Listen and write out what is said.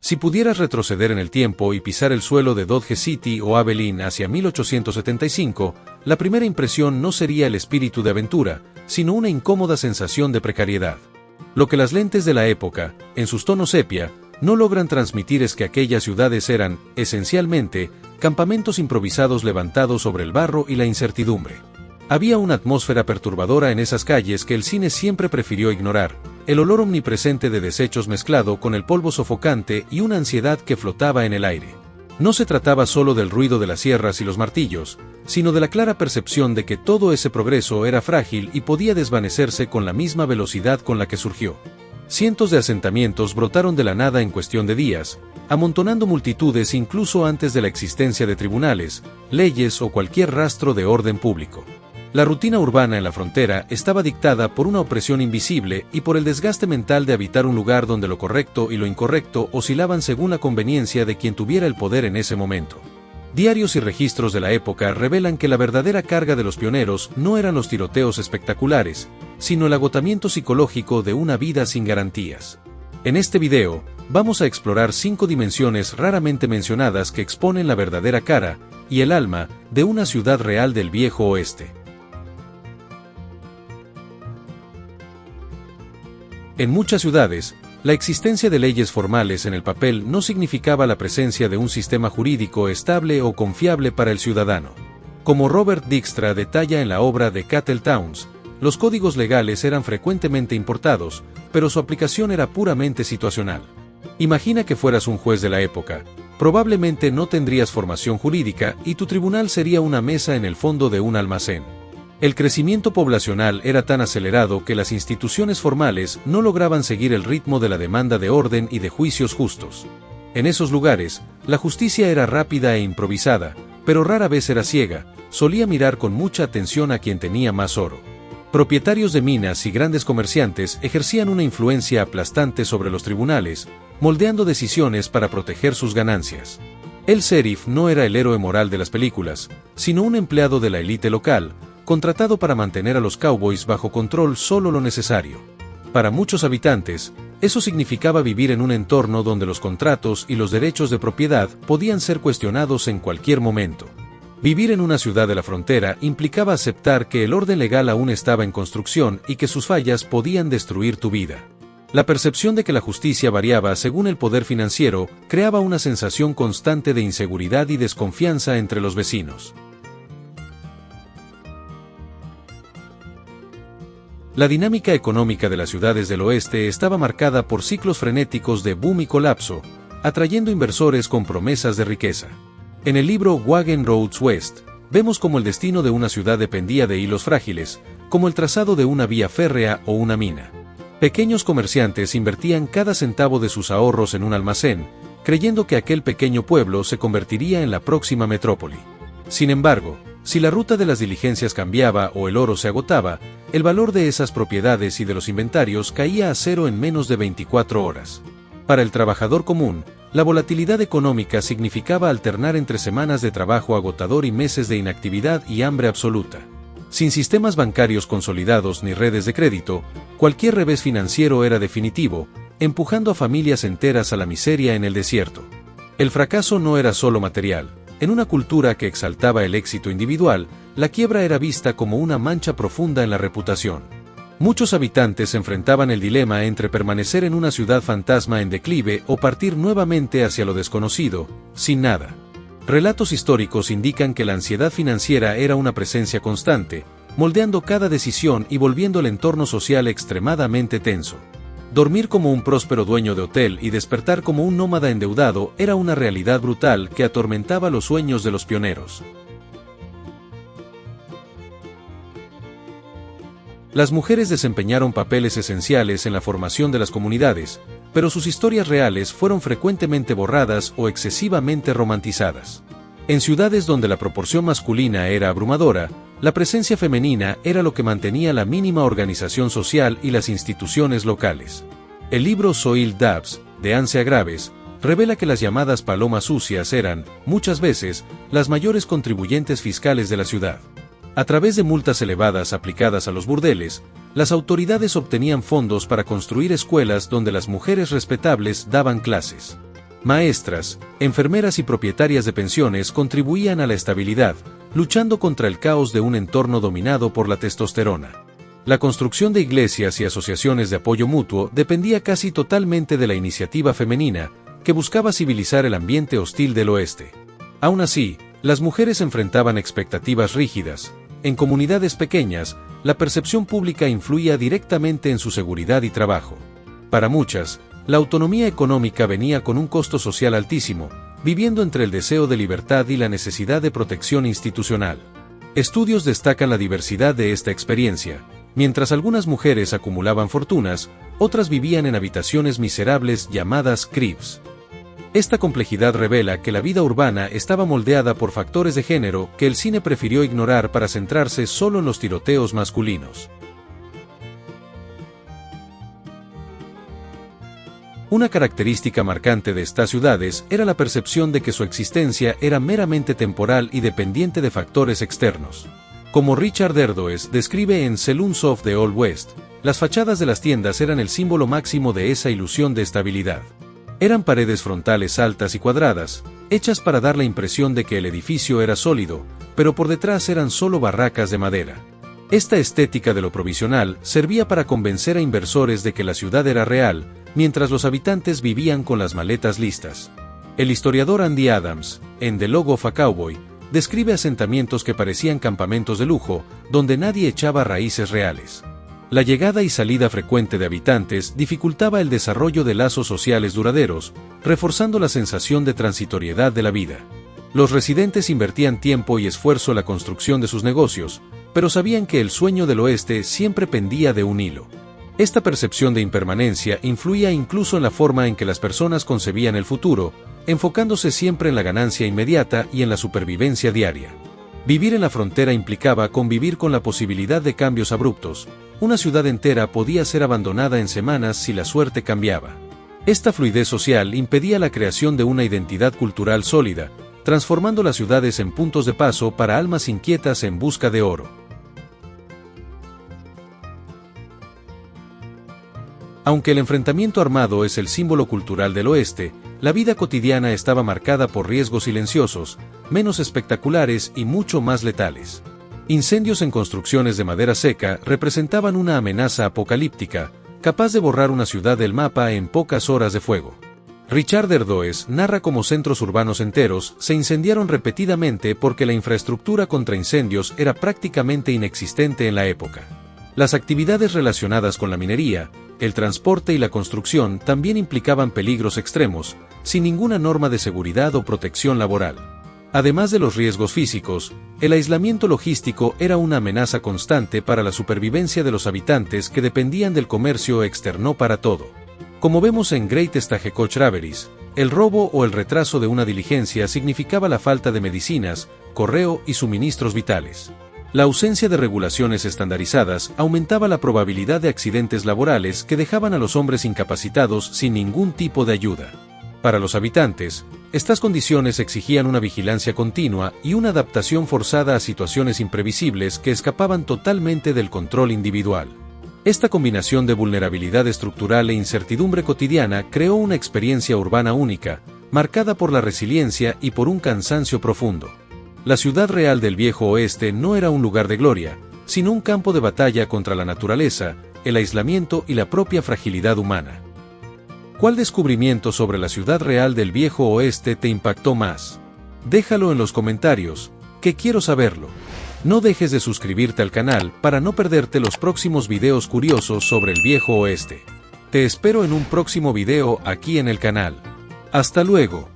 Si pudieras retroceder en el tiempo y pisar el suelo de Dodge City o Abilene hacia 1875, la primera impresión no sería el espíritu de aventura, sino una incómoda sensación de precariedad. Lo que las lentes de la época, en sus tonos sepia, no logran transmitir es que aquellas ciudades eran, esencialmente, campamentos improvisados levantados sobre el barro y la incertidumbre. Había una atmósfera perturbadora en esas calles que el cine siempre prefirió ignorar, el olor omnipresente de desechos mezclado con el polvo sofocante y una ansiedad que flotaba en el aire. No se trataba solo del ruido de las sierras y los martillos, sino de la clara percepción de que todo ese progreso era frágil y podía desvanecerse con la misma velocidad con la que surgió. Cientos de asentamientos brotaron de la nada en cuestión de días, amontonando multitudes incluso antes de la existencia de tribunales, leyes o cualquier rastro de orden público. La rutina urbana en la frontera estaba dictada por una opresión invisible y por el desgaste mental de habitar un lugar donde lo correcto y lo incorrecto oscilaban según la conveniencia de quien tuviera el poder en ese momento. Diarios y registros de la época revelan que la verdadera carga de los pioneros no eran los tiroteos espectaculares, sino el agotamiento psicológico de una vida sin garantías. En este video, vamos a explorar 5 dimensiones raramente mencionadas que exponen la verdadera cara y el alma de una ciudad real del viejo oeste. En muchas ciudades, la existencia de leyes formales en el papel no significaba la presencia de un sistema jurídico estable o confiable para el ciudadano. Como Robert Dijkstra detalla en la obra de Cattle Towns, los códigos legales eran frecuentemente importados, pero su aplicación era puramente situacional. Imagina que fueras un juez de la época. Probablemente no tendrías formación jurídica y tu tribunal sería una mesa en el fondo de un almacén. El crecimiento poblacional era tan acelerado que las instituciones formales no lograban seguir el ritmo de la demanda de orden y de juicios justos. En esos lugares, la justicia era rápida e improvisada, pero rara vez era ciega, solía mirar con mucha atención a quien tenía más oro. Propietarios de minas y grandes comerciantes ejercían una influencia aplastante sobre los tribunales, moldeando decisiones para proteger sus ganancias. El sheriff no era el héroe moral de las películas, sino un empleado de la élite local, contratado para mantener a los cowboys bajo control solo lo necesario. Para muchos habitantes, eso significaba vivir en un entorno donde los contratos y los derechos de propiedad podían ser cuestionados en cualquier momento. Vivir en una ciudad de la frontera implicaba aceptar que el orden legal aún estaba en construcción y que sus fallas podían destruir tu vida. La percepción de que la justicia variaba según el poder financiero creaba una sensación constante de inseguridad y desconfianza entre los vecinos. La dinámica económica de las ciudades del oeste estaba marcada por ciclos frenéticos de boom y colapso, atrayendo inversores con promesas de riqueza. En el libro Wagon Roads West, vemos cómo el destino de una ciudad dependía de hilos frágiles, como el trazado de una vía férrea o una mina. Pequeños comerciantes invertían cada centavo de sus ahorros en un almacén, creyendo que aquel pequeño pueblo se convertiría en la próxima metrópoli. Sin embargo, si la ruta de las diligencias cambiaba o el oro se agotaba, el valor de esas propiedades y de los inventarios caía a cero en menos de 24 horas. Para el trabajador común, la volatilidad económica significaba alternar entre semanas de trabajo agotador y meses de inactividad y hambre absoluta. Sin sistemas bancarios consolidados ni redes de crédito, cualquier revés financiero era definitivo, empujando a familias enteras a la miseria en el desierto. El fracaso no era solo material. En una cultura que exaltaba el éxito individual, la quiebra era vista como una mancha profunda en la reputación. Muchos habitantes enfrentaban el dilema entre permanecer en una ciudad fantasma en declive o partir nuevamente hacia lo desconocido, sin nada. Relatos históricos indican que la ansiedad financiera era una presencia constante, moldeando cada decisión y volviendo el entorno social extremadamente tenso. Dormir como un próspero dueño de hotel y despertar como un nómada endeudado era una realidad brutal que atormentaba los sueños de los pioneros. Las mujeres desempeñaron papeles esenciales en la formación de las comunidades, pero sus historias reales fueron frecuentemente borradas o excesivamente romantizadas. En ciudades donde la proporción masculina era abrumadora, la presencia femenina era lo que mantenía la mínima organización social y las instituciones locales. El libro Soil Doves, de Ansea Graves, revela que las llamadas palomas sucias eran, muchas veces, las mayores contribuyentes fiscales de la ciudad. A través de multas elevadas aplicadas a los burdeles, las autoridades obtenían fondos para construir escuelas donde las mujeres respetables daban clases. Maestras, enfermeras y propietarias de pensiones contribuían a la estabilidad, luchando contra el caos de un entorno dominado por la testosterona. La construcción de iglesias y asociaciones de apoyo mutuo dependía casi totalmente de la iniciativa femenina, que buscaba civilizar el ambiente hostil del oeste. Aún así, las mujeres enfrentaban expectativas rígidas. En comunidades pequeñas, la percepción pública influía directamente en su seguridad y trabajo. Para muchas, la autonomía económica venía con un costo social altísimo, viviendo entre el deseo de libertad y la necesidad de protección institucional. Estudios destacan la diversidad de esta experiencia. Mientras algunas mujeres acumulaban fortunas, otras vivían en habitaciones miserables llamadas cribs. Esta complejidad revela que la vida urbana estaba moldeada por factores de género que el cine prefirió ignorar para centrarse solo en los tiroteos masculinos. Una característica marcante de estas ciudades era la percepción de que su existencia era meramente temporal y dependiente de factores externos. Como Richard Erdoes describe en Saloons of the Old West, las fachadas de las tiendas eran el símbolo máximo de esa ilusión de estabilidad. Eran paredes frontales altas y cuadradas, hechas para dar la impresión de que el edificio era sólido, pero por detrás eran solo barracas de madera. Esta estética de lo provisional servía para convencer a inversores de que la ciudad era real, mientras los habitantes vivían con las maletas listas. El historiador Andy Adams, en The Log of a Cowboy, describe asentamientos que parecían campamentos de lujo, donde nadie echaba raíces reales. La llegada y salida frecuente de habitantes dificultaba el desarrollo de lazos sociales duraderos, reforzando la sensación de transitoriedad de la vida. Los residentes invertían tiempo y esfuerzo en la construcción de sus negocios, pero sabían que el sueño del oeste siempre pendía de un hilo. Esta percepción de impermanencia influía incluso en la forma en que las personas concebían el futuro, enfocándose siempre en la ganancia inmediata y en la supervivencia diaria. Vivir en la frontera implicaba convivir con la posibilidad de cambios abruptos. Una ciudad entera podía ser abandonada en semanas si la suerte cambiaba. Esta fluidez social impedía la creación de una identidad cultural sólida, transformando las ciudades en puntos de paso para almas inquietas en busca de oro. Aunque el enfrentamiento armado es el símbolo cultural del oeste, la vida cotidiana estaba marcada por riesgos silenciosos, menos espectaculares y mucho más letales. Incendios en construcciones de madera seca representaban una amenaza apocalíptica, capaz de borrar una ciudad del mapa en pocas horas de fuego. Richard Erdoes narra cómo centros urbanos enteros se incendiaron repetidamente porque la infraestructura contra incendios era prácticamente inexistente en la época. Las actividades relacionadas con la minería, el transporte y la construcción también implicaban peligros extremos, sin ninguna norma de seguridad o protección laboral. Además de los riesgos físicos, el aislamiento logístico era una amenaza constante para la supervivencia de los habitantes que dependían del comercio externo para todo. Como vemos en Great Stagecoach Traveries, el robo o el retraso de una diligencia significaba la falta de medicinas, correo y suministros vitales. La ausencia de regulaciones estandarizadas aumentaba la probabilidad de accidentes laborales que dejaban a los hombres incapacitados sin ningún tipo de ayuda. Para los habitantes, estas condiciones exigían una vigilancia continua y una adaptación forzada a situaciones imprevisibles que escapaban totalmente del control individual. Esta combinación de vulnerabilidad estructural e incertidumbre cotidiana creó una experiencia urbana única, marcada por la resiliencia y por un cansancio profundo. La ciudad real del viejo oeste no era un lugar de gloria, sino un campo de batalla contra la naturaleza, el aislamiento y la propia fragilidad humana. ¿Cuál descubrimiento sobre la ciudad real del viejo oeste te impactó más? Déjalo en los comentarios, que quiero saberlo. No dejes de suscribirte al canal para no perderte los próximos videos curiosos sobre el viejo oeste. Te espero en un próximo video aquí en el canal. ¡Hasta luego!